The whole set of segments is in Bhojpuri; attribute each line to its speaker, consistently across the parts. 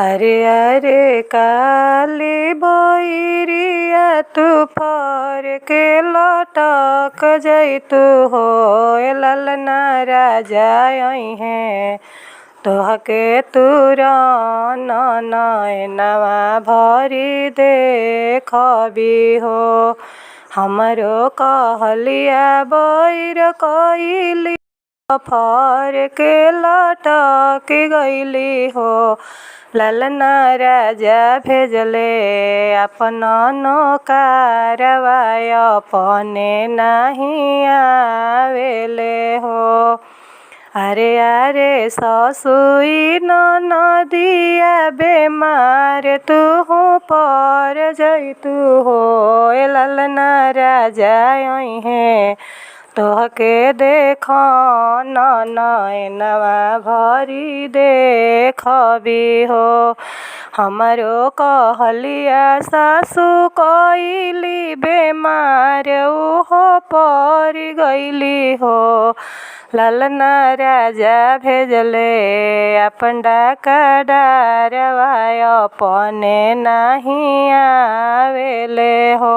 Speaker 1: अरे अरे काली भैरिया तू फर के लटक जैतू हो ललना राजा है तोहके तुरन नैनवा भरी देखबी हो। हमरो कहलिया बैर कइली फर के लटक गइली हो ललना राजा भेजले अपन नौकरवा अपने नहीं आवेले हो। अरे अरे ससुई नदिया बेमार तू पर जैतू हो ललना राजा है तोहके देखन नैनवा भरी देखबी हो। हमरो कहलिया सासु कइली बेमार उहो पर गइली हो ललना राजा भेजले अपन डाकडारवा अपने नहीं आवेले हो।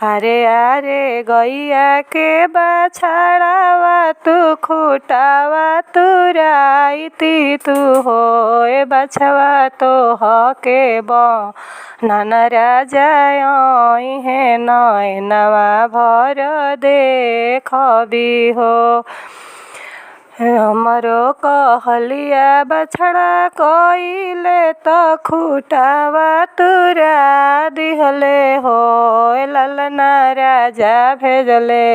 Speaker 1: अरे अरे गैया के बछड़ावा तू खुटावा तुराइती तू हो बछवा तो हके नन राजा है नैनवा भर देखबी हो। हमरो कहलिया बछड़ा कइले त खुटावा तुरा दिहले हो ललना राजा भेजले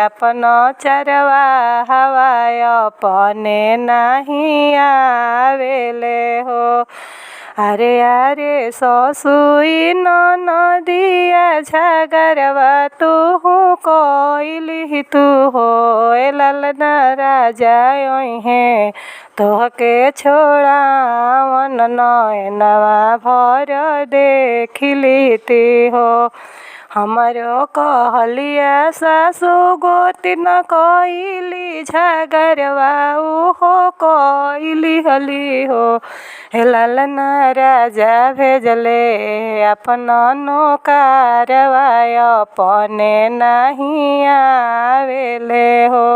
Speaker 1: अपन चरवा हवा अपने नहीं आवेले हो। अरे अरे ससुई नदिया झगरवा तू कइली तू हो ललना राजा है तोहके छोड़ावन नैनवा भर देखिलीती हो। हमरो कहलिया सासु गोतिन कइली झगरवा उहो कइली हली हो ललना राजा भेजले अपन नौकरवा अपने नहीं आवेले हो।